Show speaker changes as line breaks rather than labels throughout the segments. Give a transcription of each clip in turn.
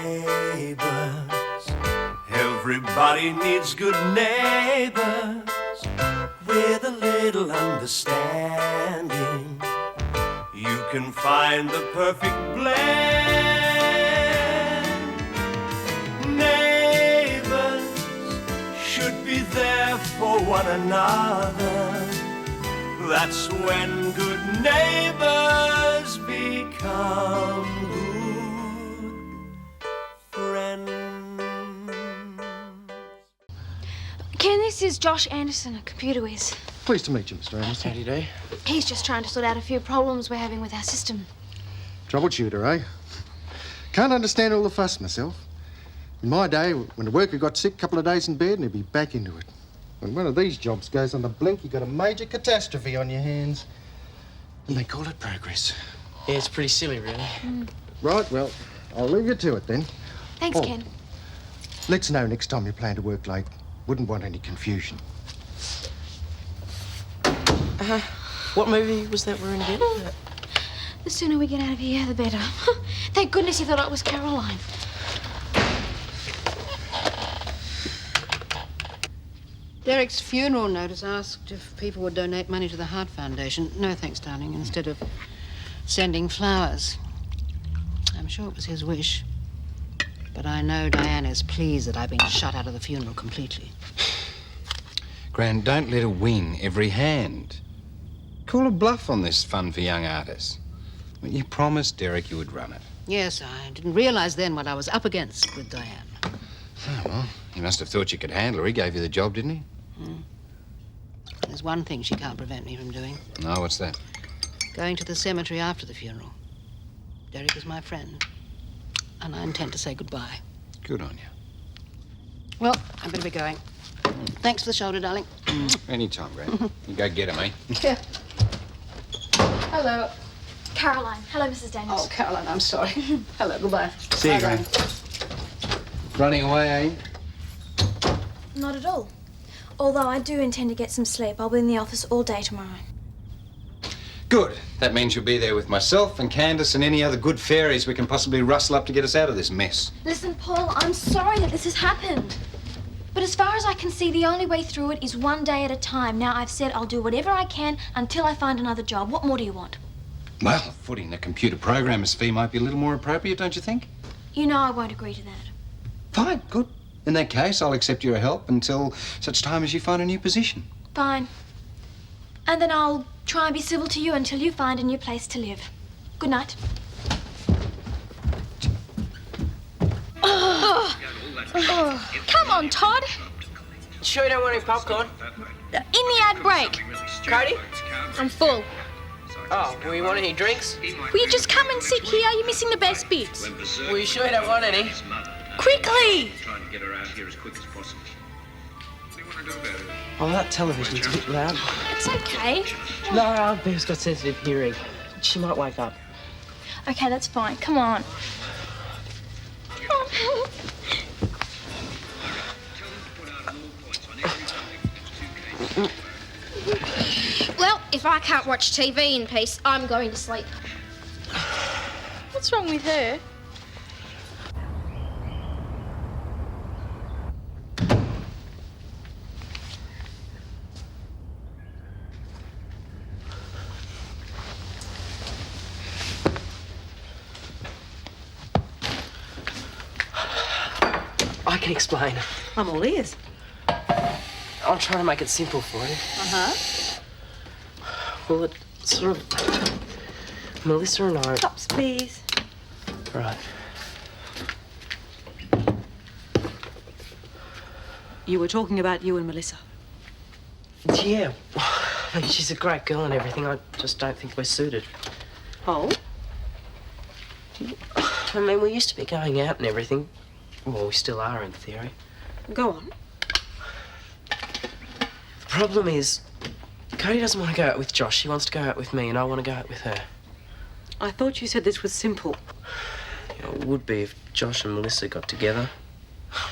Neighbours. Everybody needs good neighbours with a little understanding. You can find the perfect blend. Neighbours should be there for one another. That's when good neighbours become good friends.
Ken, this is Josh Anderson, a computer whiz.
Pleased to meet you, Mr. Anderson.
How do you do?
He's just trying to sort out a few problems we're having with our system.
Troubleshooter, eh? Can't understand all the fuss myself. In my day, when a worker got sick, a couple of days in bed and he'd be back into it. When one of these jobs goes on the blink, you got a major catastrophe on your hands. And they call it progress.
Yeah, it's pretty silly, really.
Right, well, I'll leave you to it then.
Thanks, Ken.
Let's know next time you plan to work late. Wouldn't want any confusion.
What movie was that we're in again?
The sooner we get out of here, the better. Thank goodness you thought it was Caroline.
Derek's funeral notice asked if people would donate money to the Heart Foundation. No thanks, darling, instead of sending flowers. I'm sure it was his wish. But I know Diane is pleased that I've been shut out of the funeral completely.
Gran, don't let her win every hand. Call a bluff on this fun for young artists. Well, you promised Derek you would run it.
Yes, I didn't realise then what I was up against with Diane.
Oh, well, he must have thought you could handle her. He gave you the job, didn't he?
There's one thing she can't prevent me from doing.
No, what's that?
Going to the cemetery after the funeral. Derek is my friend, and I intend to say goodbye.
Good on you.
Well, I better be going. Thanks for the shoulder, darling.
Anytime, Gran. You go get him, eh?
Yeah. Hello.
Caroline. Hello, Mrs. Daniels.
Oh, Caroline, I'm sorry. Hello, goodbye.
See you, Gran. Running away, eh?
Not at all. Although I do intend to get some sleep. I'll be in the office all day tomorrow.
Good. That means you'll be there with myself and Candace and any other good fairies we can possibly rustle up to get us out of this mess.
Listen, Paul, I'm sorry that this has happened. But as far as I can see, the only way through it is one day at a time. Now, I've said I'll do whatever I can until I find another job. What more do you want?
Well, footing the computer programmer's fee might be a little more appropriate, don't you think?
You know I won't agree to that.
Fine, good. In that case, I'll accept your help until such time as you find a new position.
Fine. And then I'll try and be civil to you until you find a new place to live. Good night. Come on, Todd.
Sure you don't want any popcorn?
In the ad break.
Cody?
I'm full.
Oh, well, you want any drinks?
Will you just come and sit here? You're missing the best bits.
Well, you sure you don't want any?
Quickly!
Oh, that television's a bit loud.
It's okay.
No, Aunt Bev's got sensitive hearing. She might wake up.
Okay, that's fine. Come on. Well, if I can't watch TV in peace, I'm going to sleep. What's wrong with her?
I can explain.
I'm all ears.
I'm trying to make it simple for you.
Uh-huh.
Well, it's sort of... Melissa and I...
Cups, please.
Right.
You were talking about you and Melissa.
Yeah. I mean, she's a great girl and everything. I just don't think we're suited.
Oh?
I mean, we used to be going out and everything. Well, we still are in theory.
Go on.
The problem is, Cody doesn't want to go out with Josh. He wants to go out with me, and I want to go out with her.
I thought you said this was simple.
You know, it would be if Josh and Melissa got together.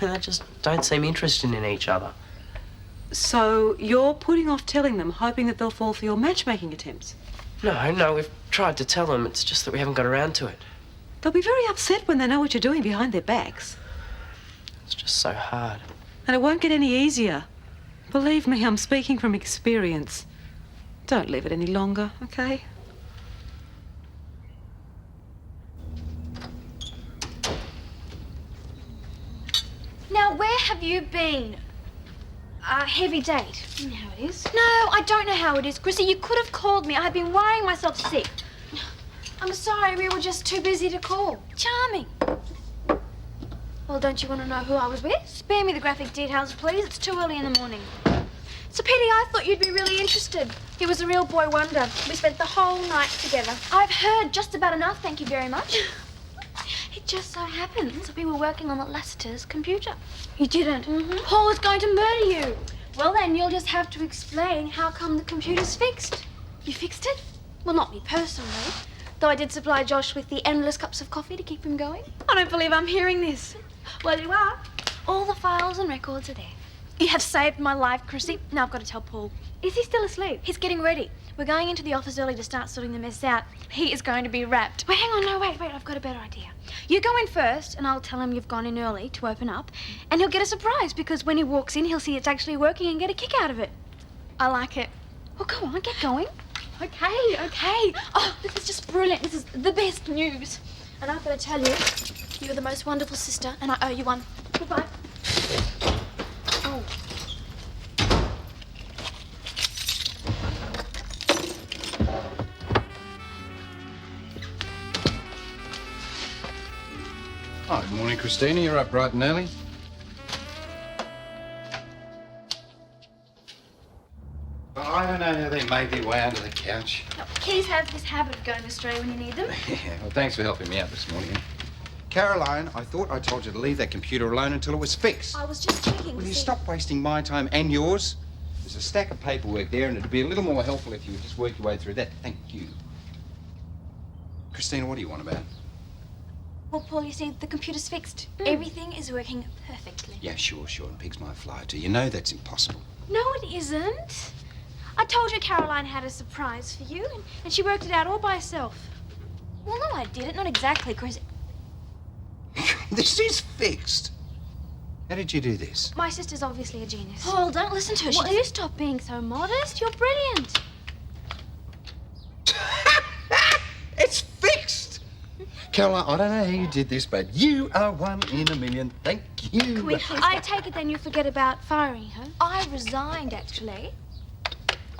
They just don't seem interested in each other.
So you're putting off telling them, hoping that they'll fall for your matchmaking attempts?
No, we've tried to tell them. It's just that we haven't got around to it.
They'll be very upset when they know what you're doing behind their backs.
It's just so hard.
And it won't get any easier. Believe me, I'm speaking from experience. Don't leave it any longer, okay?
Now, where have you been? A heavy date. You know how it is. No, I don't know how it is. Chrissy, you could have called me. I've been worrying myself sick. I'm sorry, we were just too busy to call. Charming. Well, don't you want to know who I was with? Spare me the graphic details, please. It's too early in the morning. It's a pity. I thought you'd be really interested. He was a real boy wonder. We spent the whole night together. I've heard just about enough, thank you very much. It just so happens we were working on the Lassiter's computer. You didn't? Mm-hmm. Paul is going to murder you. Well, then you'll just have to explain how come the computer's fixed. You fixed it? Well, not me personally. Though I did supply Josh with the endless cups of coffee to keep him going. I don't believe I'm hearing this. Well, you are. All the files and records are there. You have saved my life, Chrissy. Now I've got to tell Paul. Is he still asleep? He's getting ready. We're going into the office early to start sorting the mess out. He is going to be wrapped. Wait, hang on, no, wait, I've got a better idea. You go in first, and I'll tell him you've gone in early to open up, and he'll get a surprise, because when he walks in, he'll see it's actually working and get a kick out of it. I like it. Well, go on, get going. Okay. Oh, this is just brilliant. This is the best news. And I've got to tell you, you're the most wonderful sister, and I owe you one. Goodbye. Oh.
Oh, good morning, Christina. You're up bright and early. I don't know how they made their way under the couch.
Keys have this habit of going astray when you need them.
Yeah, well, thanks for helping me out this morning. Caroline, I thought I told you to leave that computer alone until it was fixed.
I was just checking.
Will you stop wasting my time and yours? There's a stack of paperwork there, and it'd be a little more helpful if you would just work your way through that. Thank you. Christina, what do you want about?
Well, Paul, you see, the computer's fixed. Everything is working perfectly.
Yeah, sure, and pigs might fly too. You know that's impossible.
No, it isn't. I told you Caroline had a surprise for you, and she worked it out all by herself. Well, no, I didn't. Not exactly, Chris.
This is fixed. How did you do this?
My sister's obviously a genius. Paul, don't listen to her. Will you stop being so modest? You're brilliant.
It's fixed! Caroline, I don't know how you did this, but you are one in a million. Thank you.
I take it then you forget about firing her. I resigned, actually.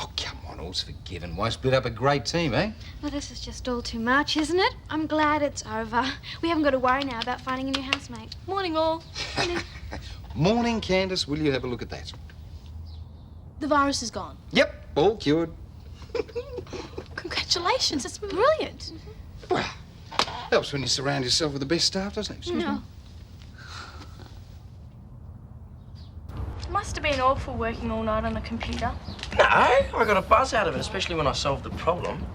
Oh, come on, all's forgiven. Why split up a great team, eh?
Well, this is just all too much, isn't it? I'm glad it's over. We haven't got to worry now about finding a new housemate. Morning, all.
Morning, Candace. Will you have a look at that?
The virus is gone.
Yep, all cured.
Congratulations, it's brilliant.
Well, helps when you surround yourself with the best staff, doesn't it? Excuse me.
It must have been awful working all night on a computer.
No, I got a buzz out of it, especially when I solved the problem.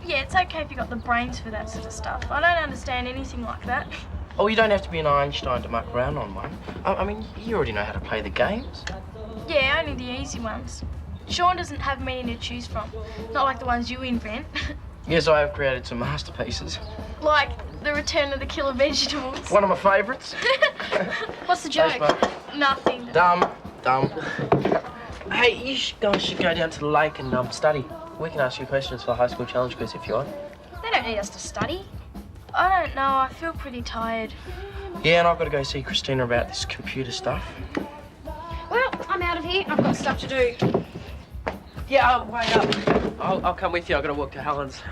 Yeah, it's okay if you got the brains for that sort of stuff. I don't understand anything like that.
Oh, you don't have to be an Einstein to muck around on one. I mean, you already know how to play the games.
Yeah, only the easy ones. Sean doesn't have many to choose from. Not like the ones you invent.
Yes, I have created some masterpieces.
Like the Return of the Killer Vegetables.
One of my favourites.
What's the joke?
Thanks, mate.
Nothing.
Dumb. Hey, you guys should go down to the lake and study. We can ask you questions for the high school challenge quiz if you want.
They don't need us to study.
I don't know, I feel pretty tired.
Yeah, and I've got to go see Christina about this computer stuff.
Well, I'm out of here. I've got stuff to do.
Yeah, wait up. I'll come with you. I've got to walk to Helen's.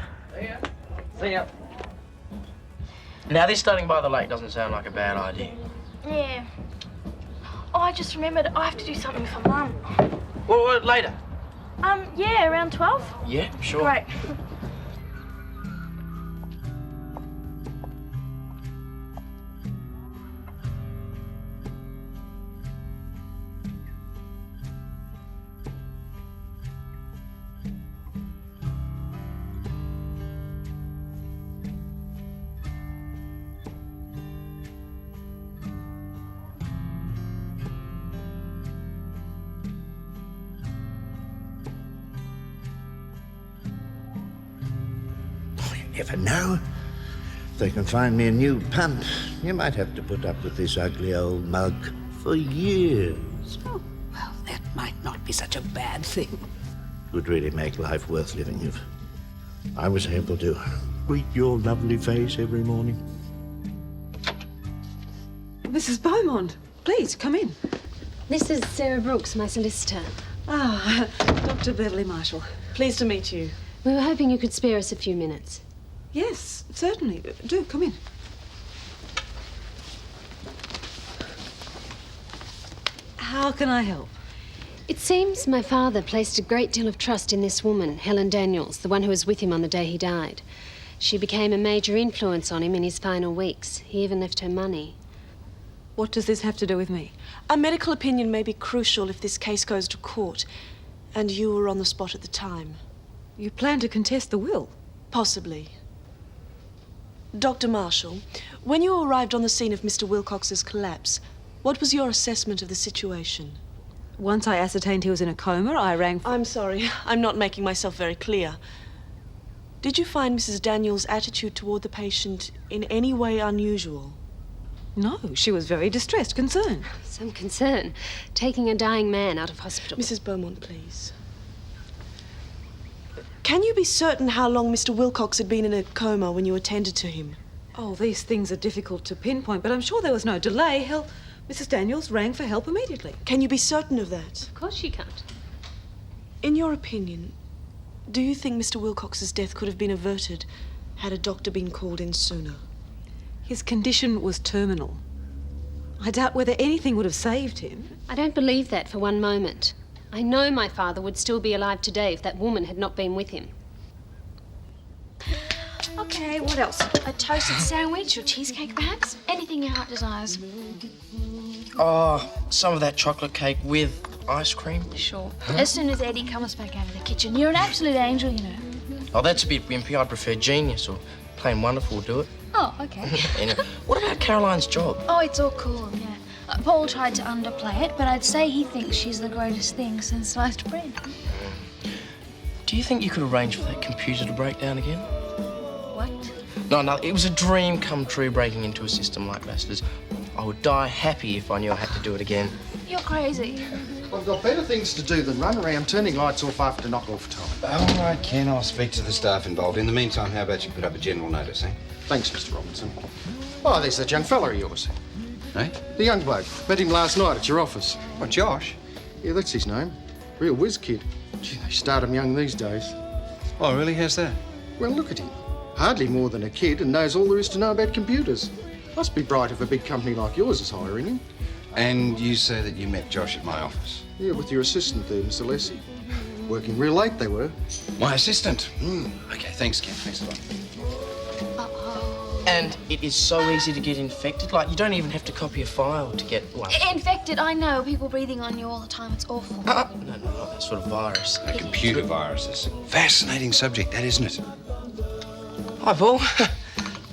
See ya. Now, this studying by the lake doesn't sound like a bad idea.
Yeah. Oh, I just remembered I have to do something for Mum.
Well, later.
Yeah, around 12?
Yeah, sure.
Great.
Never know. If they can find me a new pump, you might have to put up with this ugly old mug for years.
Oh, well, that might not be such a bad thing.
It would really make life worth living if I was able to greet your lovely face every morning.
Mrs. Beaumont, please, come in.
This is Sarah Brooks, my solicitor.
Ah, Dr. Beverly Marshall. Pleased to meet you.
We were hoping you could spare us a few minutes.
Yes, certainly. Do, come in. How can I help?
It seems my father placed a great deal of trust in this woman, Helen Daniels, the one who was with him on the day he died. She became a major influence on him in his final weeks. He even left her money.
What does this have to do with me?
A medical opinion may be crucial if this case goes to court, and you were on the spot at the time.
You plan to contest the will?
Possibly. Dr. Marshall, when you arrived on the scene of Mr. Wilcox's collapse, what was your assessment of the situation?
Once I ascertained he was in a coma, I rang...
I'm sorry, I'm not making myself very clear. Did you find Mrs. Daniels' attitude toward the patient in any way unusual?
No, she was very distressed, concerned.
Some concern. Taking a dying man out of hospital.
Mrs. Beaumont, please. Can you be certain how long Mr. Wilcox had been in a coma when you attended to him?
Oh, these things are difficult to pinpoint, but I'm sure there was no delay. Mrs. Daniels rang for help immediately.
Can you be certain of that?
Of course she can't.
In your opinion, do you think Mr. Wilcox's death could have been averted had a doctor been called in sooner?
His condition was terminal. I doubt whether anything would have saved him.
I don't believe that for one moment. I know my father would still be alive today if that woman had not been with him.
Okay, what else? A toasted sandwich or cheesecake, perhaps? Anything your heart desires.
Oh, some of that chocolate cake with ice cream.
Sure. As soon as Eddie comes back out of the kitchen. You're an absolute angel, you know.
Oh, that's a bit wimpy. I'd prefer genius or plain wonderful do it.
Oh, okay.
Anyway, what about Caroline's job?
Oh, it's all cool, yeah. Paul tried to underplay it, but I'd say he thinks she's the greatest thing since sliced bread.
Do you think you could arrange for that computer to break down again?
What?
No, it was a dream come true breaking into a system like Lester's. I would die happy if I knew I had to do it again.
You're crazy.
I've got better things to do than run around turning lights off after knock-off time.
All right, Ken, I'll speak to the staff involved. In the meantime, how about you put up a general notice, eh?
Thanks, Mr. Robinson. Oh, there's that young fella of yours.
Eh?
The young bloke. Met him last night at your office.
What, Josh?
Yeah, that's his name. Real whiz kid. Gee, they start him young these days.
Oh, really? How's that?
Well, look at him. Hardly more than a kid and knows all there is to know about computers. Must be bright if a big company like yours is hiring him.
And you say that you met Josh at my office?
Yeah, with your assistant there, Mr. Leslie. Working real late, they were.
My assistant? OK, thanks, Ken. Thanks a lot.
And it is so easy to get infected. Like, you don't even have to copy a file to get one.
Infected, I know. People breathing on you all the time. It's awful.
No, not that sort of virus.
Computer viruses. Fascinating subject, that, isn't it?
Hi, Paul.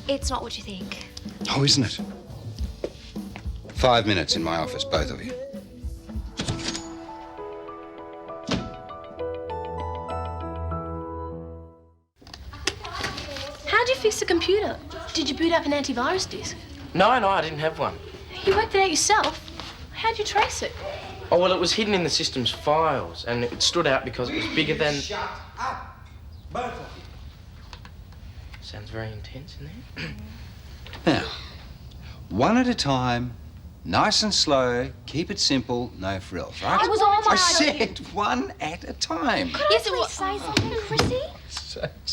It's not what you think.
Oh, isn't it? 5 minutes in my office, both of you.
How'd you fix the computer? Did you boot up an antivirus disk?
No, I didn't have one.
You worked it out yourself? How'd you trace it?
Oh, well, it was hidden in the system's files, and it stood out because it was bigger than...
Shut up, both of you.
Sounds very intense in there.
Now, one at a time, nice and slow, keep it simple, no frills, right?
It was all my
I said one at a time.
Yes, it was. Say something, Chrissy?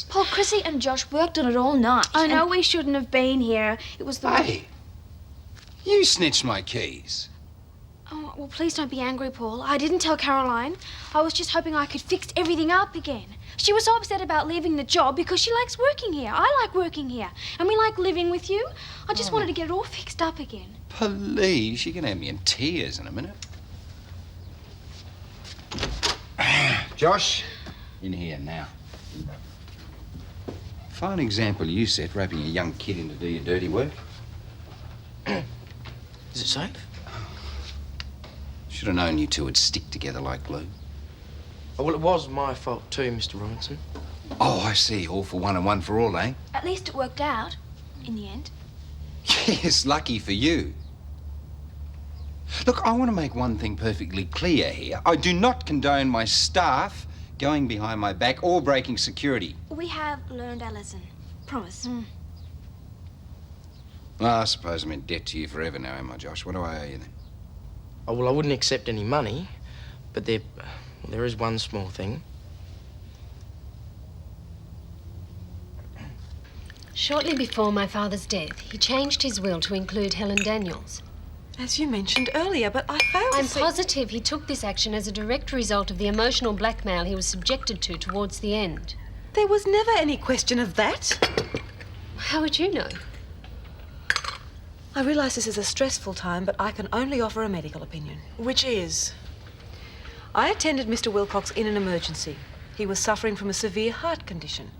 Paul, Chrissy and Josh worked on it all night. I know we shouldn't have been here. It was the...
Hey, you snitched my keys.
Oh, well, please don't be angry, Paul. I didn't tell Caroline. I was just hoping I could fix everything up again. She was so upset about leaving the job because she likes working here. I like working here. And we like living with you. I just wanted to get it all fixed up again.
Please, you're going to have me in tears in a minute. Josh, in here now. Fine example you set, roping a young kid in to do your dirty work.
Is it safe?
Should have known you two would stick together like glue.
Oh, well, it was my fault too, Mr. Robinson.
Oh, I see. All for one and one for all, eh?
At least it worked out. in the end.
Yes, lucky for you. Look, I want to make one thing perfectly clear here. I do not condone my staff going behind my back or breaking security.
We have learned our lesson. Promise.
Well, I suppose I'm in debt to you forever now, am I, Josh? What do I owe you then?
Oh, well, I wouldn't accept any money, but there is one small thing.
Shortly before my father's death, he changed his will to include Helen Daniels.
As you mentioned earlier, but I failed to
I'm
see...
positive he took this action as a direct result of the emotional blackmail he was subjected to towards the end.
There was never any question of that.
How would you know?
I realise this is a stressful time, but I can only offer a medical opinion.
Which is?
I attended Mr. Wilcox in an emergency. He was suffering from a severe heart condition.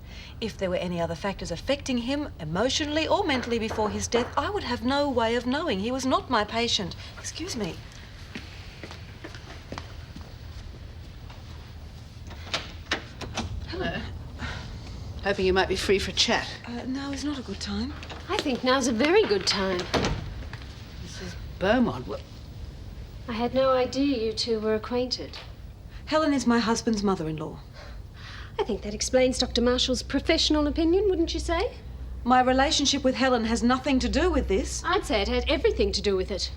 If there were any other factors affecting him, emotionally or mentally, before his death, I would have no way of knowing. He was not my patient. Excuse me.
Hello. Hoping you might be free for a chat.
No, it's not a good time.
I think now's a very good time.
Mrs. Beaumont,
I had no idea you two were acquainted.
Helen is my husband's mother-in-law.
I think that explains Dr. Marshall's professional opinion, wouldn't you say?
My relationship with Helen has nothing to do with this.
I'd say it had everything to do with it.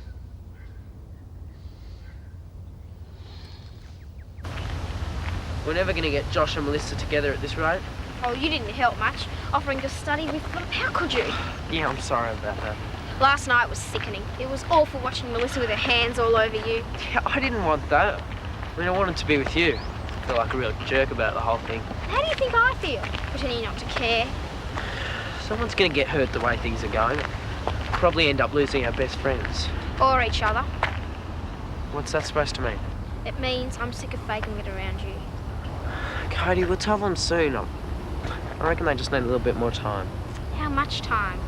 We're never going to get Josh and Melissa together at this rate.
Oh, you didn't help much, offering to study with them. How could you?
Yeah, I'm sorry about that.
Last night was sickening. It was awful watching Melissa with her hands all over you.
Yeah, I didn't want that. I mean, I wanted to be with you. I feel like a real jerk about the whole thing.
How do you think I feel? Pretending not to care.
Someone's going to get hurt the way things are going. Probably end up losing our best friends.
Or each other.
What's that supposed to mean?
It means I'm sick of faking it around you.
Cody, we'll tell them soon. I reckon they just need a little bit more time.
How much time?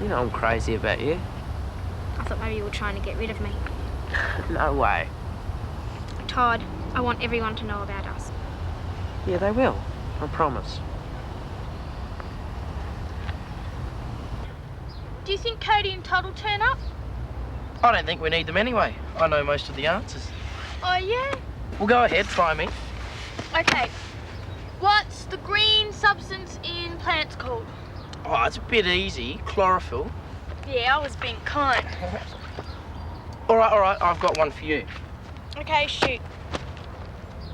You know I'm crazy about you.
I thought maybe you were trying to get rid of me.
No way.
Todd, I want everyone to know about us.
Yeah, they will. I promise.
Do you think Cody and Todd will turn up?
I don't think we need them anyway. I know most of the answers.
Oh, yeah?
Well, go ahead, try me.
Okay. What's the green substance in plants called?
Oh, it's a bit easy. Chlorophyll.
Yeah, I was being kind.
All right, I've got one for you.
Okay, shoot.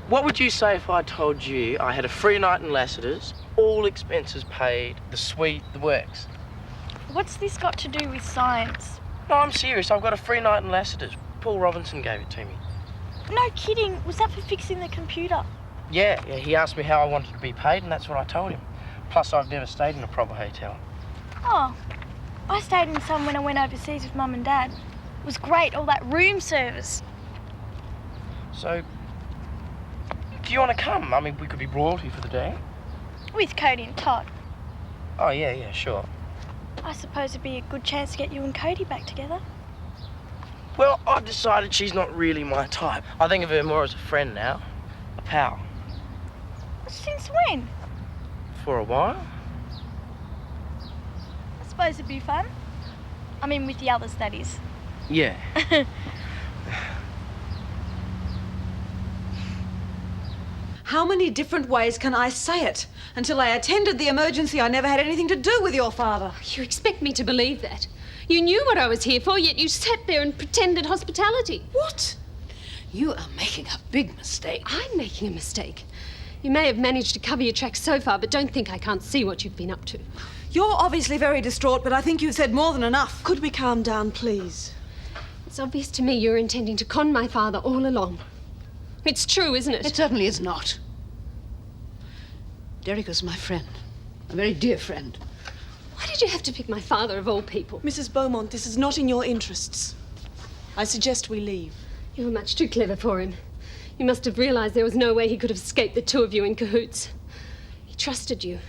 What would you say if I told you I had a free night in Lassiter's, all expenses paid, the suite, the works?
What's this got to do with science?
No, I'm serious. I've got a free night in Lassiter's. Paul Robinson gave it to me.
No kidding. Was that for fixing the computer?
Yeah, he asked me how I wanted to be paid, and that's what I told him. Plus, I've never stayed in a proper hotel.
Oh, I stayed in some when I went overseas with Mum and Dad. It was great, all that room service.
So, do you want to come? I mean, we could be royalty for the day.
With Cody and Todd.
Oh, yeah, sure.
I suppose it'd be a good chance to get you and Cody back together.
Well, I've decided she's not really my type. I think of her more as a friend now. A pal.
Since when?
For a while.
I suppose it'd be fun. I mean, with the others, that is.
Yeah.
How many different ways can I say it? Until I attended the emergency, I never had anything to do with your father.
You expect me to believe that? You knew what I was here for, yet you sat there and pretended hospitality.
What? You are making a big mistake.
I'm making a mistake. You may have managed to cover your tracks so far, but don't think I can't see what you've been up to.
You're obviously very distraught, but I think you've said more than enough.
Could we calm down, please?
It's obvious to me you're intending to con my father all along. It's true, isn't it?
It certainly is not. Derek was my friend, a very dear friend.
Why did you have to pick my father of all people?
Mrs. Beaumont, this is not in your interests. I suggest we leave.
You were much too clever for him. You must have realised there was no way he could have escaped the two of you in cahoots. He trusted you.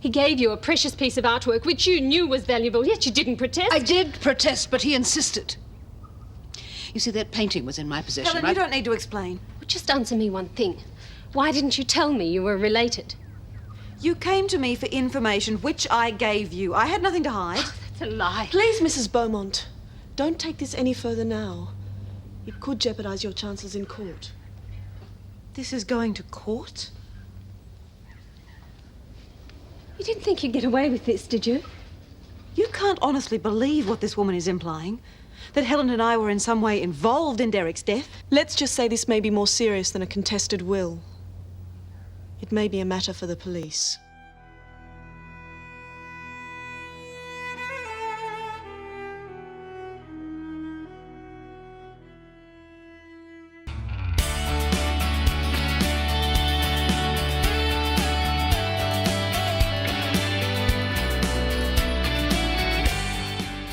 He gave you a precious piece of artwork which you knew was valuable, yet you didn't protest.
I did protest, but he insisted. You see, that painting was in my possession.
Helen, you don't need to explain.
Well, just answer me one thing. Why didn't you tell me you were related?
You came to me for information, which I gave you. I had nothing to hide.
That's a lie.
Please, Mrs. Beaumont, don't take this any further now. It could jeopardize your chances in court.
This is going to court?
You didn't think you'd get away with this, did you?
You can't honestly believe what this woman is implying. That Helen and I were in some way involved in Derek's death.
Let's just say this may be more serious than a contested will. It may be a matter for the police.